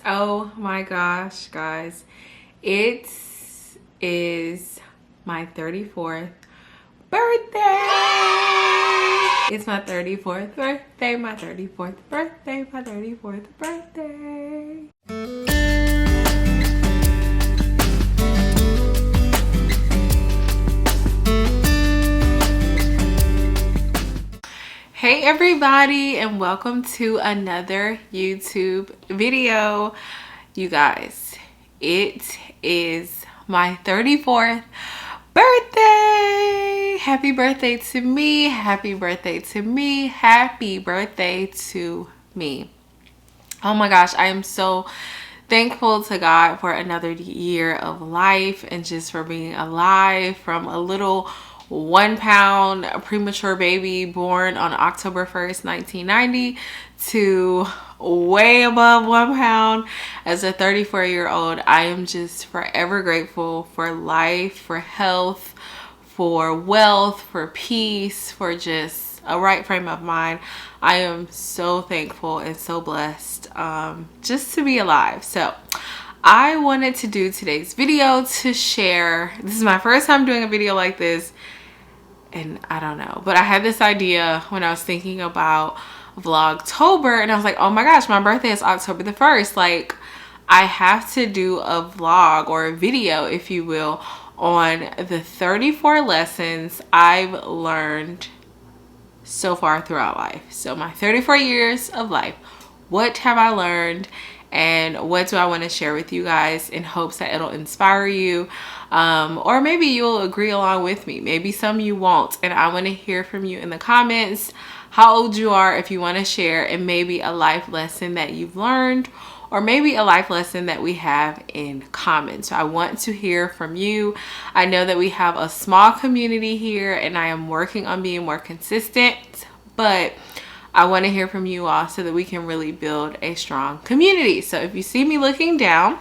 Oh my gosh, guys. It is my 34th birthday. It's my 34th birthday, my 34th birthday, my 34th birthday. Hey everybody, and welcome to another YouTube video. You guys, it is my 34th birthday. Happy birthday to me. Happy birthday to me. Happy birthday to me. Oh my gosh, I am so thankful to God for another year of life and just for being alive, from a little 1 pound premature baby born on October 1st, 1990 to way above 1 pound as a 34-year-old. I am just forever grateful for life, for health, for wealth, for peace, for just a right frame of mind. I am so thankful and so blessed just to be alive. So I wanted to do today's video to share. This is my first time doing a video like this, and I don't know, but I had this idea when I was thinking about Vlogtober, and I was like, oh my gosh, my birthday is October the 1st. Like, I have to do a vlog or a video, if you will, on the 34 lessons I've learned so far throughout life. So my 34 years of life, what have I learned? And what do I want to share with you guys in hopes that it'll inspire you? Or maybe you'll agree along with me. Maybe some you won't. And I want to hear from you in the comments how old you are, if you want to share, and maybe a life lesson that you've learned, or maybe a life lesson that we have in common. So I want to hear from you. I know that we have a small community here, and I am working on being more consistent, but I want to hear from you all so that we can really build a strong community. So if you see me looking down,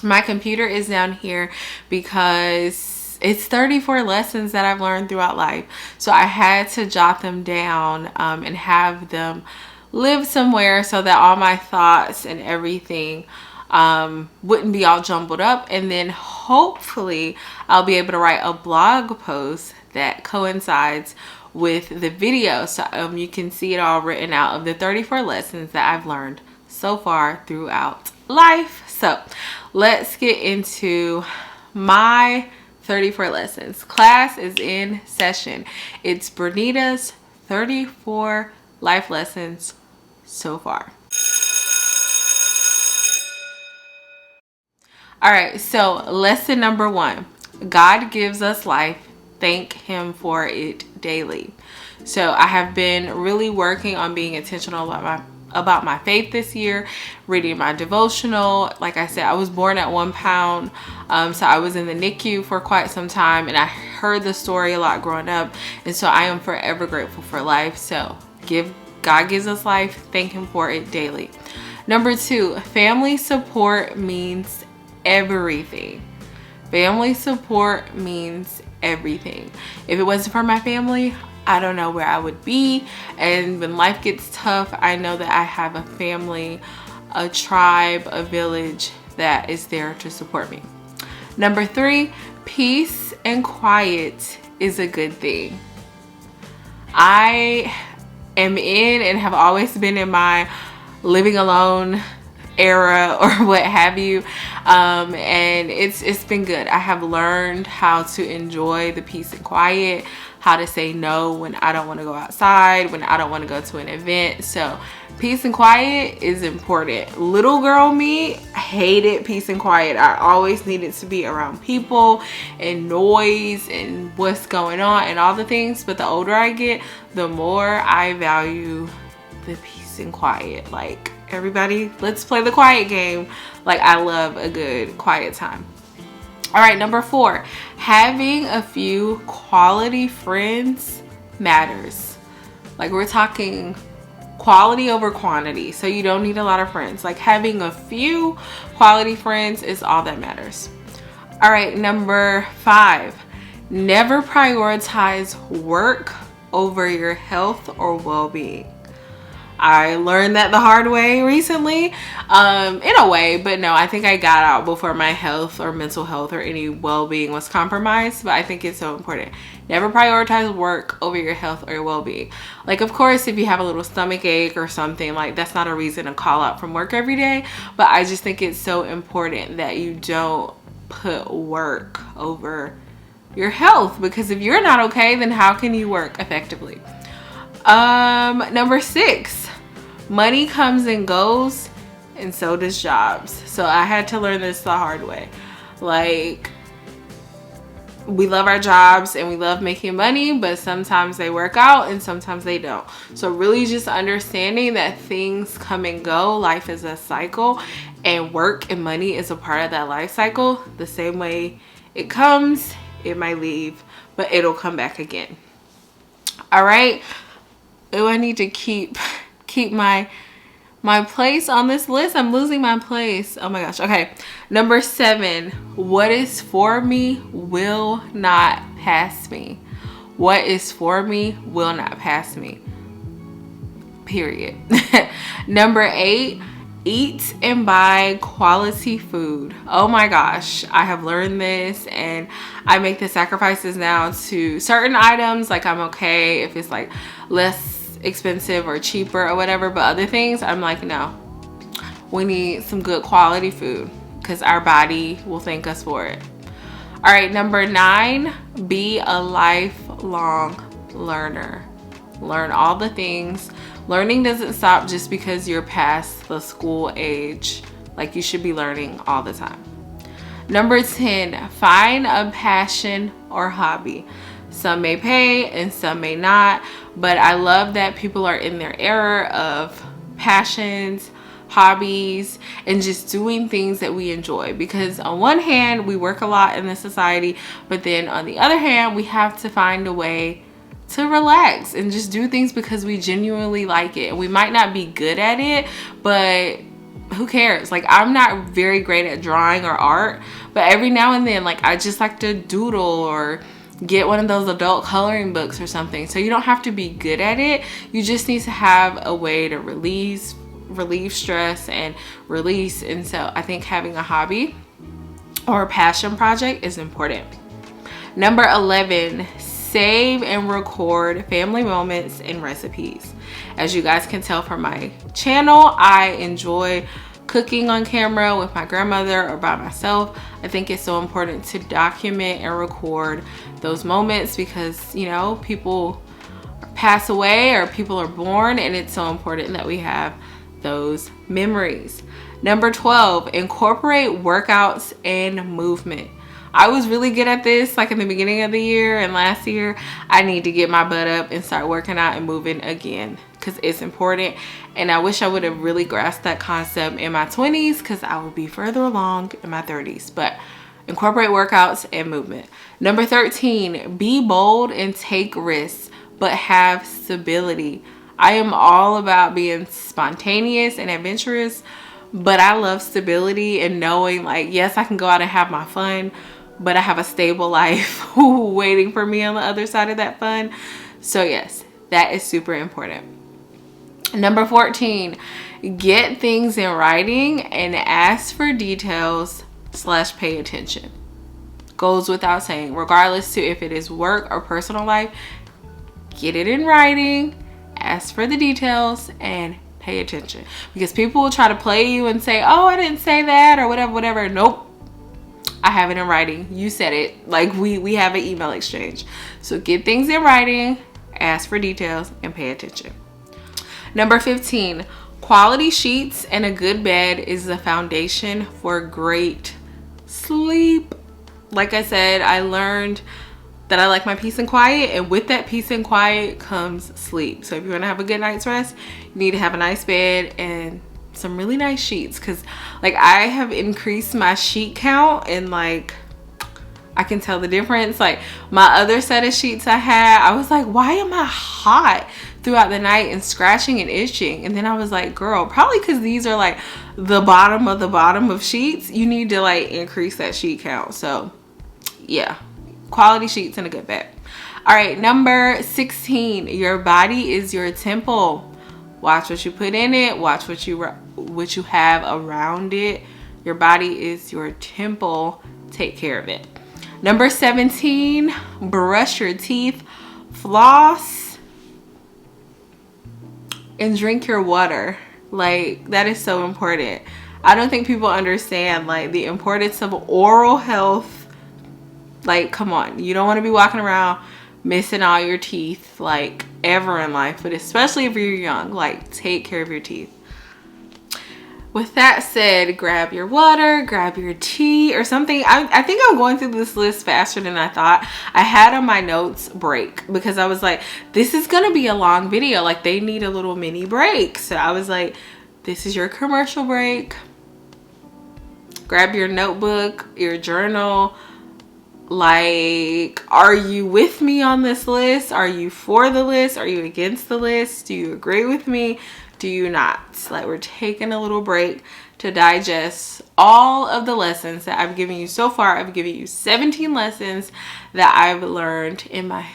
my computer is down here because it's 34 lessons that I've learned throughout life. So I had to jot them down and have them live somewhere so that all my thoughts and everything wouldn't be all jumbled up. And then hopefully I'll be able to write a blog post that coincides with the video, so you can see it all written out of the 34 lessons that I've learned so far throughout life. So let's get into my 34 lessons. Class is in session. It's Bernita's 34 life lessons so far. All right, so lesson number 1: God gives us life. Thank him for it daily. So I have been really working on being intentional about my faith this year, reading my devotional. Like I said, I was born at 1 pound, so I was in the NICU for quite some time, and I heard the story a lot growing up, and so I am forever grateful for life. So God gives us life, thank him for it daily. Number 2, family support means everything. Family support means everything. If it wasn't for my family, I don't know where I would be. And when life gets tough, I know that I have a family, a tribe, a village that is there to support me. Number 3, peace and quiet is a good thing. I am in and have always been in my living alone era or what have you, and it's been good. I have learned how to enjoy the peace and quiet, how to say no when I don't want to go outside, when I don't want to go to an event. So peace and quiet is important. Little girl me hated peace and quiet. I always needed to be around people and noise and what's going on and all the things. But the older I get, the more I value the peace and quiet. Like, everybody, let's play the quiet game. Like, I love a good quiet time. All right, number 4, having a few quality friends matters. Like, we're talking quality over quantity. So you don't need a lot of friends. Like, having a few quality friends is all that matters. All right, number 5, never prioritize work over your health or well-being. I learned that the hard way recently, in a way, but no, I think I got out before my health or mental health or any well-being was compromised. But I think it's so important. Never prioritize work over your health or your well-being. Like, of course, if you have a little stomach ache or something, like, that's not a reason to call out from work every day. But I just think it's so important that you don't put work over your health, because if you're not okay, then how can you work effectively? Number 6, money comes and goes, and so does jobs. So I had to learn this the hard way. Like, we love our jobs and we love making money, but sometimes they work out and sometimes they don't. So really just understanding that things come and go. Life is a cycle, and work and money is a part of that life cycle. The same way it comes, it might leave, but it'll come back again. All right. Oh, I need to keep my place on this list. I'm losing my place. Oh my gosh. Okay. Number 7, what is for me will not pass me. What is for me will not pass me. Period. Number 8, eat and buy quality food. Oh my gosh, I have learned this, and I make the sacrifices now to certain items. Like, I'm okay if it's like less expensive or cheaper or whatever, but other things I'm like, no, we need some good quality food because our body will thank us for it. All right, number 9, be a lifelong learner. Learn all the things. Learning doesn't stop just because you're past the school age. Like, you should be learning all the time. Number 10, find a passion or hobby. Some may pay and some may not, but I love that people are in their era of passions, hobbies, and just doing things that we enjoy. Because on one hand, we work a lot in this society, but then on the other hand, we have to find a way to relax and just do things because we genuinely like it. And we might not be good at it, but who cares? Like, I'm not very great at drawing or art, but every now and then, like, I just like to doodle or get one of those adult coloring books or something. So you don't have to be good at it. You just need to have a way to relieve stress and release. And so I think having a hobby or a passion project is important. Number 11, save and record family moments and recipes. As you guys can tell from my channel, I enjoy cooking on camera with my grandmother or by myself. I think it's so important to document and record those moments because, you know, people pass away or people are born, and it's so important that we have those memories. Number 12, incorporate workouts and movement. I was really good at this like in the beginning of the year, and last year I need to get my butt up and start working out and moving again because it's important. And I wish I would have really grasped that concept in my 20s because I would be further along in my 30s. But incorporate workouts and movement. Number 13, be bold and take risks, but have stability. I am all about being spontaneous and adventurous, but I love stability and knowing, like, yes, I can go out and have my fun, but I have a stable life waiting for me on the other side of that fun. So yes, that is super important. Number 14, get things in writing and ask for details / pay attention. Goes without saying, regardless to if it is work or personal life, get it in writing, ask for the details, and pay attention. Because people will try to play you and say, oh, I didn't say that or whatever. Nope. I have it in writing. You said it. Like, we have an email exchange. So get things in writing, ask for details, and pay attention. Number 15, quality sheets and a good bed is the foundation for great sleep. Like I said, I learned that I like my peace and quiet, and with that peace and quiet comes sleep. So if you want to have a good night's rest, you need to have a nice bed and some really nice sheets, because like I have increased my sheet count and like I can tell the difference. Like my other set of sheets I had, I was like, why am I hot throughout the night and scratching and itching? And then I was like, girl, probably because these are like the bottom of sheets. You need to like increase that sheet count. So yeah, quality sheets and a good bed. All right, number 16, your body is your temple. Watch what you put in it. Watch what you have around it. Your body is your temple. Take care of it. Number 17, brush your teeth, floss, and drink your water. Like, that is so important. I don't think people understand like the importance of oral health. Like, come on, you don't want to be walking around missing all your teeth like ever in life, but especially if you're young, like, take care of your teeth. With that said, grab your water, grab your tea or something. I think I'm going through this list faster than I thought. I had on my notes break because I was like, this is gonna be a long video. Like, they need a little mini break. So I was like, this is your commercial break. Grab your notebook, your journal. Like, are you with me on this list? Are you for the list? Are you against the list? Do you agree with me? Do you not? Like, we're taking a little break to digest all of the lessons that I've given you so far. I've given you 17 lessons that I've learned in my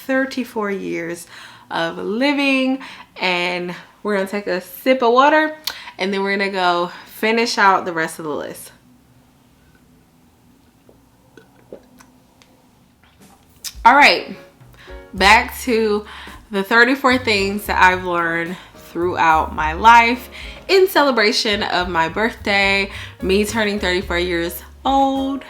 34 years of living. And we're going to take a sip of water and then we're going to go finish out the rest of the list. All right, back to the 34 things that I've learned throughout my life in celebration of my birthday, me turning 34 years old.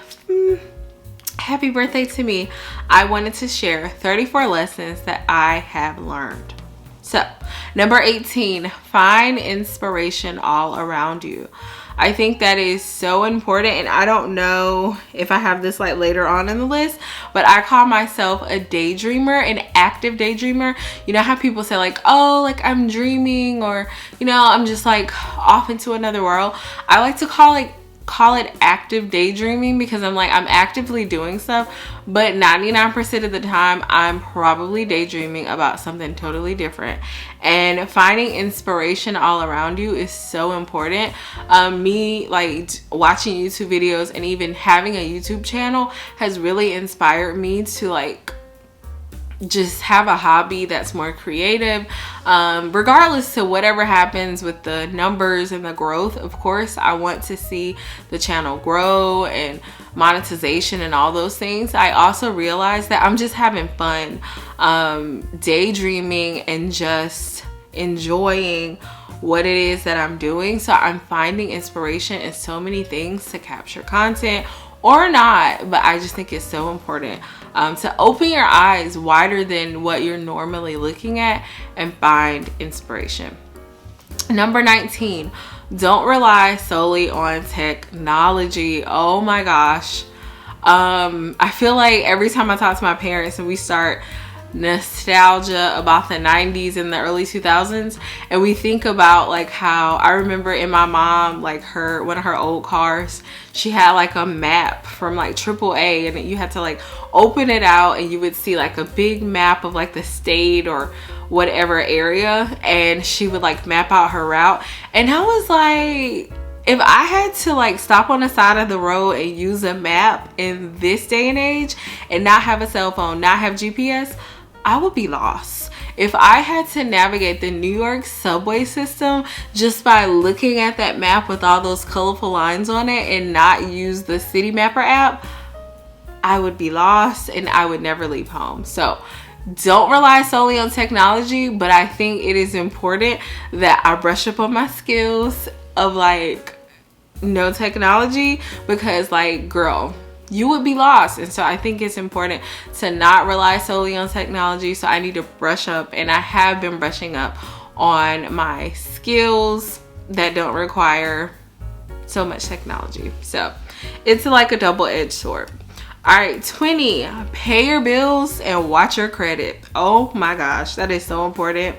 Happy birthday to me. I wanted to share 34 lessons that I have learned. So, number 18, find inspiration all around you. I think that is so important, and I don't know if I have this like later on in the list, but I call myself a daydreamer, an active daydreamer. You know how people say like, oh, like I'm dreaming, or, you know, I'm just like off into another world. I like to call it active daydreaming because I'm like, I'm actively doing stuff, but 99% of the time I'm probably daydreaming about something totally different. And finding inspiration all around you is so important. Me like watching YouTube videos and even having a YouTube channel has really inspired me to like just have a hobby that's more creative, regardless to whatever happens with the numbers and the growth. Of course, I want to see the channel grow and monetization and all those things. I also realize that I'm just having fun, daydreaming and just enjoying what it is that I'm doing. So I'm finding inspiration in so many things to capture content or not, but I just think it's so important to open your eyes wider than what you're normally looking at and find inspiration. Number 19, don't rely solely on technology. Oh my gosh. I feel like every time I talk to my parents and we start nostalgia about the 90s and the early 2000s, and we think about like how I remember in my mom, like one of her old cars, she had like a map from like AAA, and you had to like open it out and you would see like a big map of like the state or whatever area, and she would like map out her route. And I was like, if I had to like stop on the side of the road and use a map in this day and age and not have a cell phone, not have GPS, I would be lost. If I had to navigate the New York subway system just by looking at that map with all those colorful lines on it and not use the City Mapper app, I would be lost and I would never leave home. So don't rely solely on technology, but I think it is important that I brush up on my skills of like no technology, because like, girl, you would be lost. And so I think it's important to not rely solely on technology. So I need to brush up, and I have been brushing up on my skills that don't require so much technology. So it's like a double-edged sword. All right, 20, pay your bills and watch your credit. Oh my gosh, that is so important.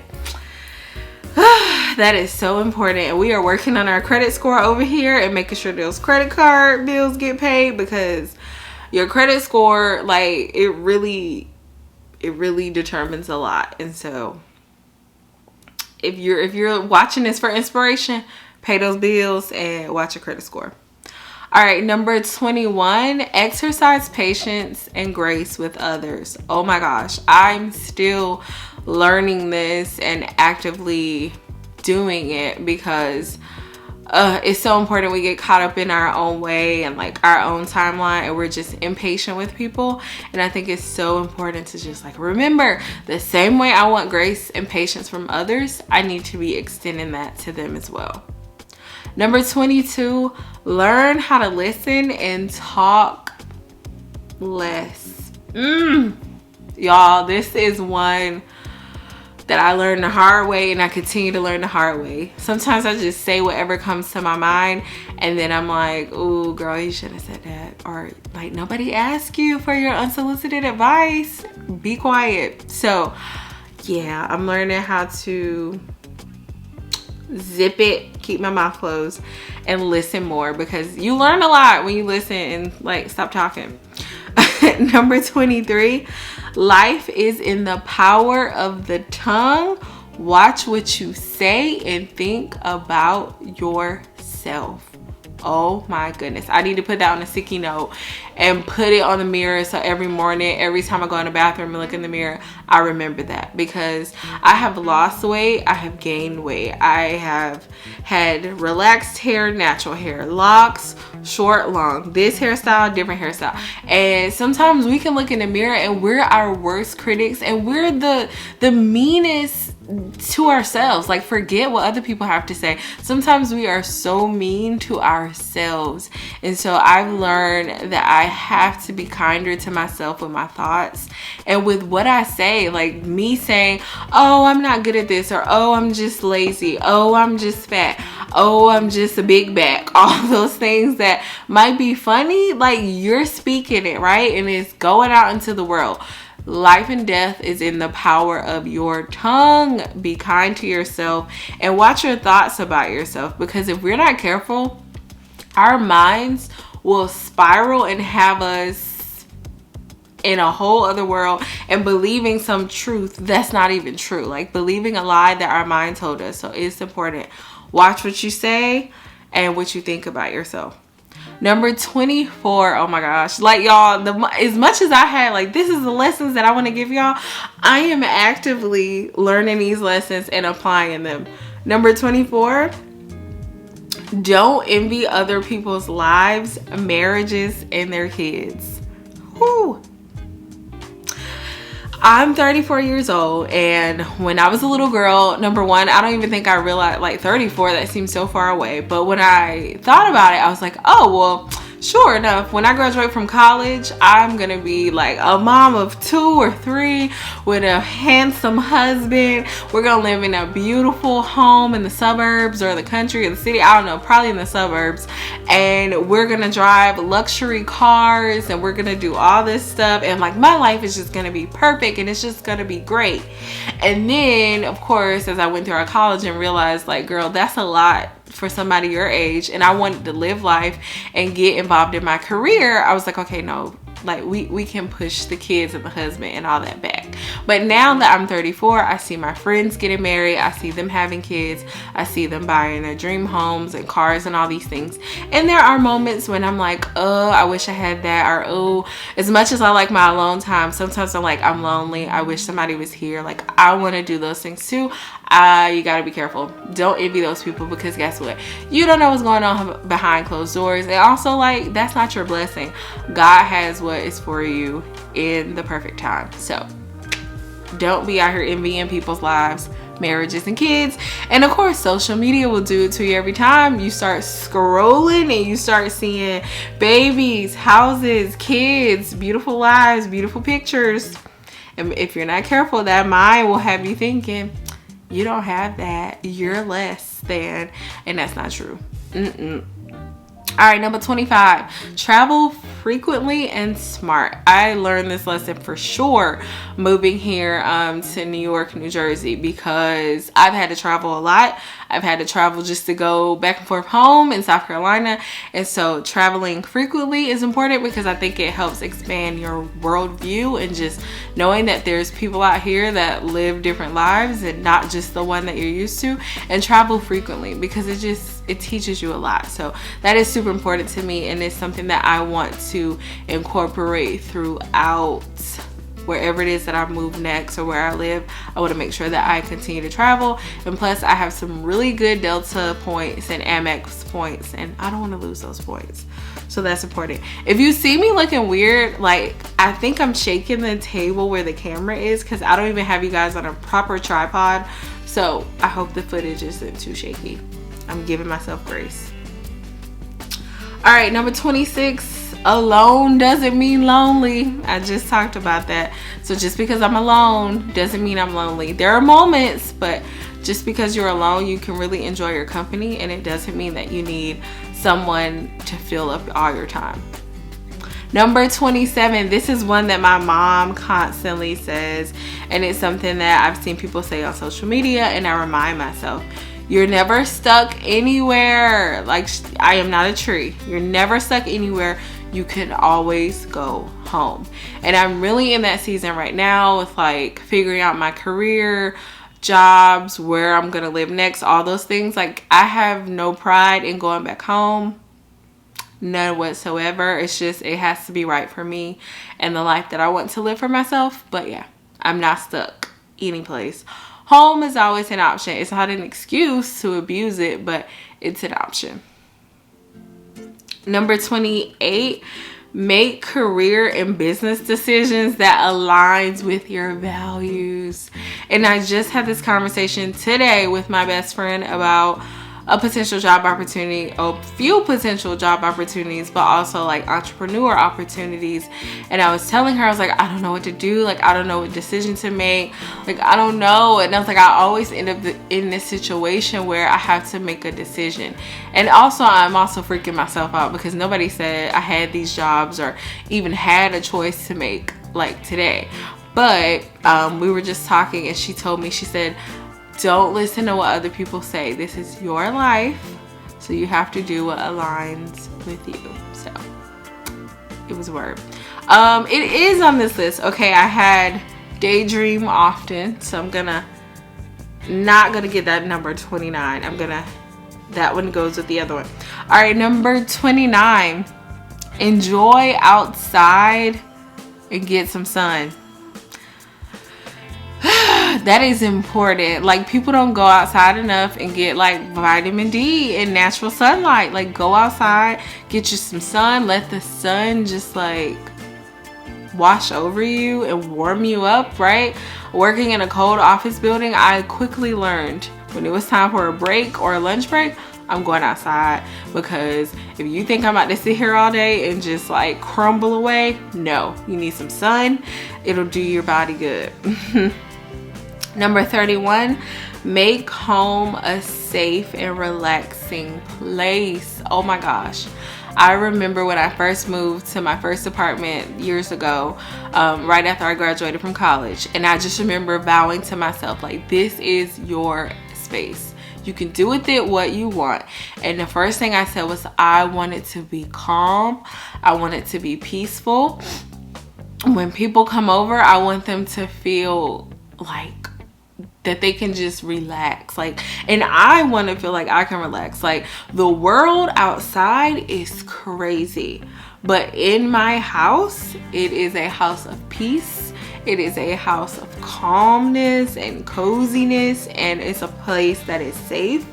That is so important. And we are working on our credit score over here and making sure those credit card bills get paid, because your credit score, like, it really determines a lot. And so if you're watching this for inspiration, pay those bills and watch your credit score. All right, number 21, exercise patience and grace with others. Oh my gosh, I'm still learning this and actively doing it, because it's so important. We get caught up in our own way and like our own timeline, and we're just impatient with people. And I think it's so important to just like remember, the same way I want grace and patience from others, I need to be extending that to them as well. Number 22, learn how to listen and talk less. Y'all, this is one that I learned the hard way, and I continue to learn the hard way. Sometimes I just say whatever comes to my mind, and then I'm like, ooh, girl, you shouldn't have said that. Or like, nobody asked you for your unsolicited advice. Be quiet. So yeah, I'm learning how to zip it, keep my mouth closed, and listen more, because you learn a lot when you listen and like stop talking. Number 23, life is in the power of the tongue. Watch what you say and think about yourself. Oh my goodness. I need to put that on a sticky note and put it on the mirror, so every morning, every time I go in the bathroom and look in the mirror, I remember that, because I have lost weight, I have gained weight, I have had relaxed hair, natural hair, locks, short, long, this hairstyle, different hairstyle. And sometimes we can look in the mirror and we're our worst critics, and we're the meanest to ourselves. Like, forget what other people have to say. Sometimes we are so mean to ourselves. And so I've learned that I have to be kinder to myself with my thoughts and with what I say. Like me saying, oh, I'm not good at this, or oh, I'm just lazy, oh, I'm just fat, oh, I'm just a big back. All those things that might be funny, like you're speaking it, right? And it's going out into the world. Life and death is in the power of your tongue. Be kind to yourself and watch your thoughts about yourself, because if we're not careful, our minds will spiral and have us in a whole other world and believing some truth that's not even true, like believing a lie that our mind told us. So it's important. Watch what you say and what you think about yourself. Number 24, oh my gosh, like y'all, as much as I had, like, this is the lessons that I want to give y'all, I am actively learning these lessons and applying them. Number 24, don't envy other people's lives, marriages, and their kids. Whew. I'm 34 years old, and when I was a little girl, number one, I don't even think I realized, like 34, that seems so far away. But when I thought about it, I was like, oh, well, sure enough, when I graduate from college, I'm gonna be like a mom of 2 or 3 with a handsome husband. We're gonna live in a beautiful home in the suburbs or the country or the city. I don't know, probably in the suburbs. And we're gonna drive luxury cars, and we're gonna do all this stuff. And like, my life is just gonna be perfect, and it's just gonna be great. And then, of course, as I went through our college and realized, like, girl, that's a lot for somebody your age, and I wanted to live life and get involved in my career, I was like, okay, no, like we can push the kids and the husband and all that back. But now that I'm 34, I see my friends getting married, I see them having kids, I see them buying their dream homes and cars and all these things. And there are moments when I'm like, oh, I wish I had that, or oh, as much as I like my alone time, sometimes I'm like, I'm lonely, I wish somebody was here. Like, I want to do those things too. You gotta be careful. Don't envy those people, because guess what? You don't know what's going on behind closed doors. And also, like, that's not your blessing. God has what is for you in the perfect time. So don't be out here envying people's lives, marriages, and kids. And of course, social media will do it to you every time you start scrolling and you start seeing babies, houses, kids, beautiful lives, beautiful pictures. And if you're not careful, that mind will have you thinking, you don't have that, you're less than, and that's not true. All right, number 25, travel frequently and smart. I learned this lesson for sure moving here to New York, New Jersey, because I've had to travel a lot. I've had to travel just to go back and forth home in South Carolina. And so traveling frequently is important, because I think it helps expand your worldview and just knowing that there's people out here that live different lives and not just the one that you're used to. And travel frequently, because it teaches you a lot. So that is super important to me, and it's something that I want to incorporate throughout wherever it is that I move next or where I live, I want to make sure that I continue to travel. And plus I have some really good Delta points and Amex points, and I don't want to lose those points. So that's important. If you see me looking weird, like I think I'm shaking the table where the camera is, because I don't even have you guys on a proper tripod. So I hope the footage isn't too shaky. I'm giving myself grace. All right, number 26, alone doesn't mean lonely. I just talked about that. So just because I'm alone doesn't mean I'm lonely. There are moments, but just because you're alone, you can really enjoy your company, and it doesn't mean that you need someone to fill up all your time. Number 27, this is one that my mom constantly says, and it's something that I've seen people say on social media, and I remind myself. You're never stuck anywhere. Like, I am not a tree. You're never stuck anywhere. You can always go home. And I'm really in that season right now with like figuring out my career, jobs, where I'm gonna live next, all those things. Like, I have no pride in going back home. None whatsoever. It's just, it has to be right for me and the life that I want to live for myself. But yeah, I'm not stuck any place. Home is always an option. It's not an excuse to abuse it, but it's an option. Number 28, make career and business decisions that aligns with your values. And I just had this conversation today with my best friend about a potential job opportunity, a few potential job opportunities, but also like entrepreneur opportunities. And I was telling her, I was like, I don't know what to do. Like, I don't know what decision to make. Like, I don't know. And I was like, I always end up in this situation where I have to make a decision. And also, I'm also freaking myself out because nobody said I had these jobs or even had a choice to make like today. But we were just talking, and she told me, she said, don't listen to what other people say. This is your life, so you have to do what aligns with you. So it was a word. It is on this list. Okay, I had daydream often, so I'm not gonna get that number 29. That one goes with the other one. All right, number 29, enjoy outside and get some sun. That is important. Like, people don't go outside enough and get like vitamin D and natural sunlight. Like, go outside, get you some sun, let the sun just like wash over you and warm you up, right? Working in a cold office building, I quickly learned when it was time for a break or a lunch break, I'm going outside, because if you think I'm about to sit here all day and just like crumble away, no, you need some sun. It'll do your body good. Number 31, make home a safe and relaxing place. Oh my gosh. I remember when I first moved to my first apartment years ago, right after I graduated from college. And I just remember vowing to myself, like, this is your space. You can do with it what you want. And the first thing I said was, I want it to be calm. I want it to be peaceful. When people come over, I want them to feel like that they can just relax. Like, and I want to feel like I can relax. Like, the world outside is crazy, but in my house, it is a house of peace. It is a house of calmness and coziness, and it's a place that is safe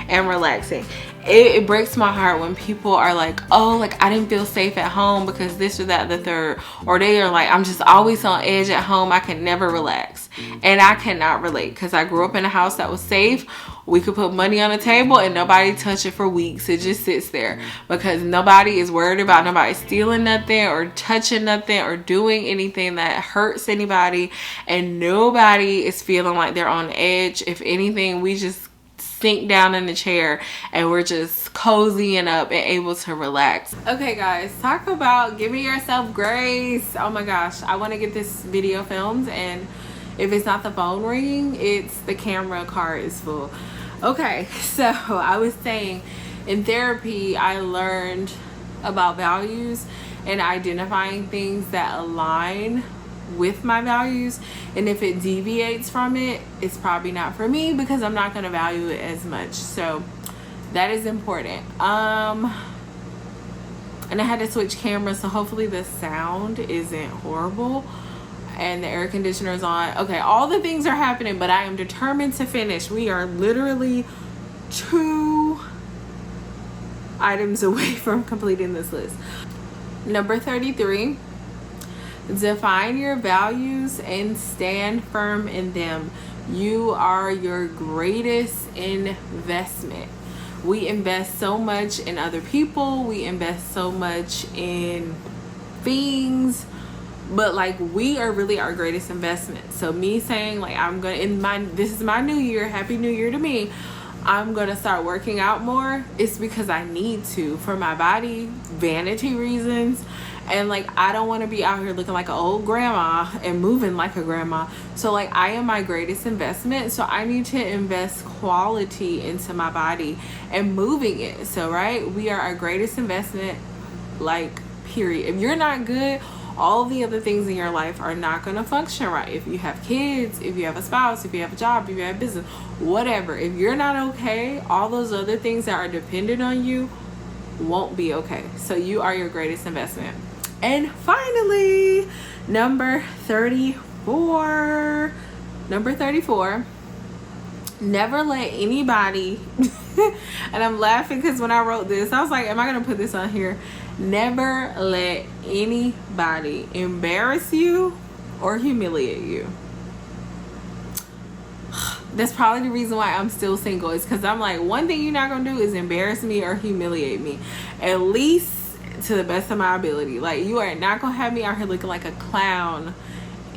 and relaxing. It breaks my heart when people are like, oh, like, I didn't feel safe at home because this or that, the third, or they are like, I'm just always on edge at home. I can never relax. And I cannot relate, because I grew up in a house that was safe. We could put money on the table and nobody touch it for weeks. It just sits there because nobody is worried about nobody stealing nothing or touching nothing or doing anything that hurts anybody. And nobody is feeling like they're on edge. If anything, we just sink down in the chair and we're just cozying up and able to relax. Okay guys, talk about giving yourself grace. Oh my gosh, I want to get this video filmed, and if it's not the phone ringing, it's the camera card is full. Okay, so I was saying, in therapy I learned about values and identifying things that align with my values, and if it deviates from it, it's probably not for me because I'm not going to value it as much. So that is important. And I had to switch cameras, so hopefully the sound isn't horrible. and the air conditioner's on. Okay, all the things are happening, but I am determined to finish. We are literally 2 items away from completing this list. Number 33, define your values and stand firm in them. You are your greatest investment. We invest so much in other people, we invest so much in things, but like we are really our greatest investment. So me saying like this is my new year, happy new year to me, I'm gonna start working out more, it's because I need to, for my body, vanity reasons, and like I don't want to be out here looking like an old grandma and moving like a grandma. So like I am my greatest investment, so I need to invest quality into my body and moving it. So right, we are our greatest investment, like period. If you're not good, all the other things in your life are not going to function right. If you have kids, if you have a spouse, if you have a job, if you have business, whatever, if you're not okay, all those other things that are dependent on you won't be okay. So you are your greatest investment. And finally, number 34, never let anybody and I'm laughing because when I wrote this, I was like, am I going to put this on here? Never let anybody embarrass you or humiliate you. That's probably the reason why I'm still single, is because I'm like, one thing you're not going to do is embarrass me or humiliate me, at least to the best of my ability. Like, you are not going to have me out here looking like a clown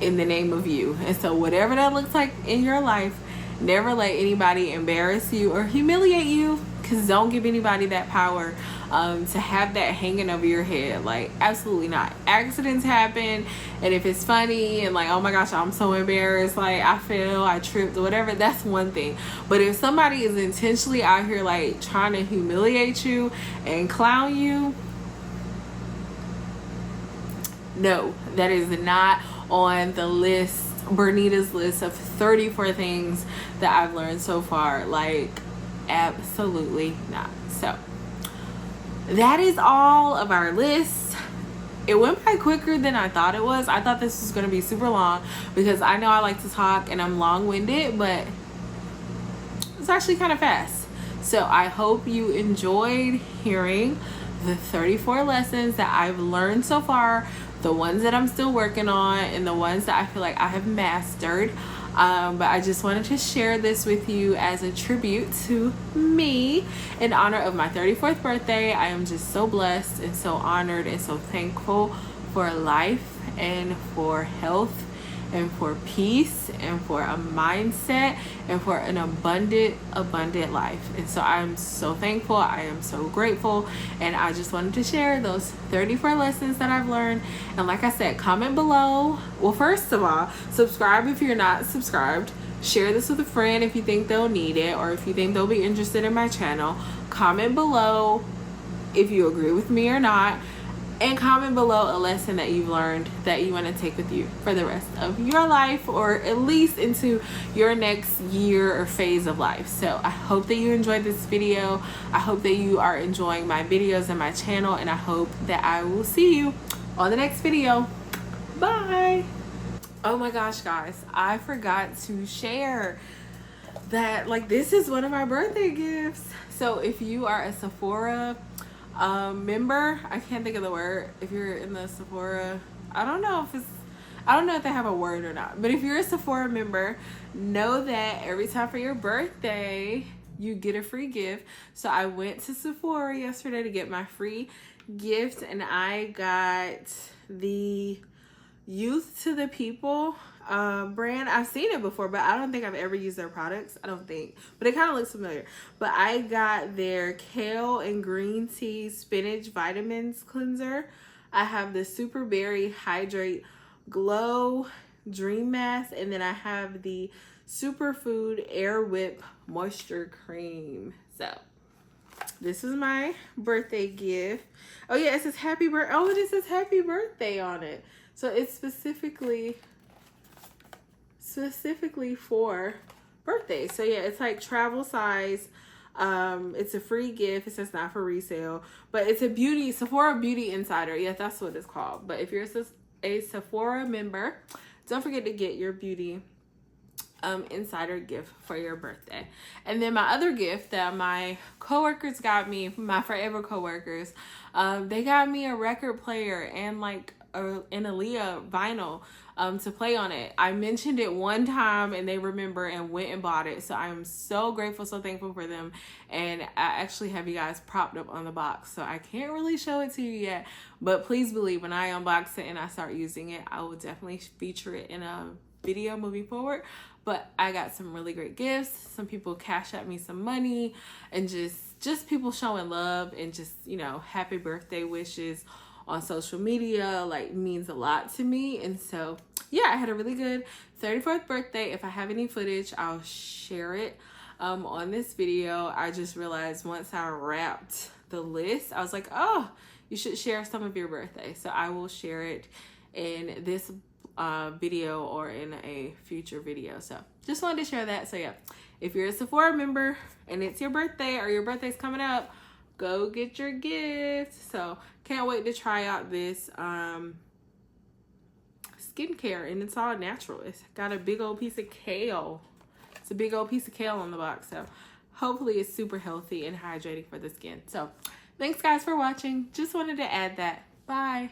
in the name of you. And so whatever that looks like in your life, never let anybody embarrass you or humiliate you, because don't give anybody that power to have that hanging over your head. Like, absolutely not. Accidents happen, and if it's funny and like, oh my gosh, I'm so embarrassed, like I fell, I tripped, or whatever, that's one thing. But if somebody is intentionally out here like trying to humiliate you and clown you, no, that is not on the list, Bernita's list of 34 things that I've learned so far. Like, absolutely not. So that is all of our list. It went by quicker than I thought it was. I thought this was going to be super long because I know I like to talk and I'm long-winded, but it's actually kind of fast. So I hope you enjoyed hearing the 34 lessons that I've learned so far, the ones that I'm still working on, and the ones that I feel like I have mastered. But I just wanted to share this with you as a tribute to me in honor of my 34th birthday. I am just so blessed and so honored and so thankful for life and for health and for peace and for a mindset and for an abundant life. And so I'm so thankful, I am so grateful, and I just wanted to share those 34 lessons that I've learned. And like I said, comment below. Well, first of all, subscribe if you're not subscribed. Share this with a friend if you think they'll need it, or if you think they'll be interested in my channel. Comment below if you agree with me or not. And comment below a lesson that you've learned that you want to take with you for the rest of your life, or at least into your next year or phase of life. So I hope that you enjoyed this video. I hope that you are enjoying my videos and my channel, and I hope that I will see you on the next video. Bye. Oh my gosh, guys, I forgot to share that, like, this is one of my birthday gifts. So if you are a Sephora member, I can't think of the word, if you're in the Sephora, I don't know if they have a word or not, but if you're a Sephora member, know that every time for your birthday you get a free gift. So I went to Sephora yesterday to get my free gift, and I got the Youth to the People brand. I've seen it before, but I don't think I've ever used their products. I don't think, but it kind of looks familiar. But I got their kale and green tea spinach vitamins cleanser. I have the Super Berry Hydrate Glow Dream Mask, and then I have the Superfood Air Whip Moisture Cream. So this is my birthday gift. Oh yeah, it says happy birthday. Oh, it says happy birthday on it. So it's specifically for birthday. So yeah, it's like travel size. It's a free gift. It says not for resale, but it's a Sephora Beauty Insider. Yeah, that's what it's called. But if you're a Sephora member, don't forget to get your beauty insider gift for your birthday. And then my other gift that my coworkers got me, my forever coworkers, they got me a record player and like an Aaliyah vinyl to play on it. I mentioned it one time and they remember and went and bought it. So I am so grateful, so thankful for them. And I actually have you guys propped up on the box, so I can't really show it to you yet, but please believe when I unbox it and I start using it, I will definitely feature it in a video moving forward. But I got some really great gifts. Some people cash at me some money, and just people showing love and just, you know, happy birthday wishes on social media like means a lot to me. And so yeah, I had a really good 34th birthday. If I have any footage, I'll share it on this video. I just realized once I wrapped the list, I was like, oh, you should share some of your birthday. So I will share it in this video or in a future video. So just wanted to share that. So yeah, if you're a Sephora member and it's your birthday or your birthday's coming up, go get your gift. So can't wait to try out this skincare, and it's all natural. It's got a big old piece of kale. It's a big old piece of kale on the box. So hopefully it's super healthy and hydrating for the skin. So thanks guys for watching. Just wanted to add that. Bye.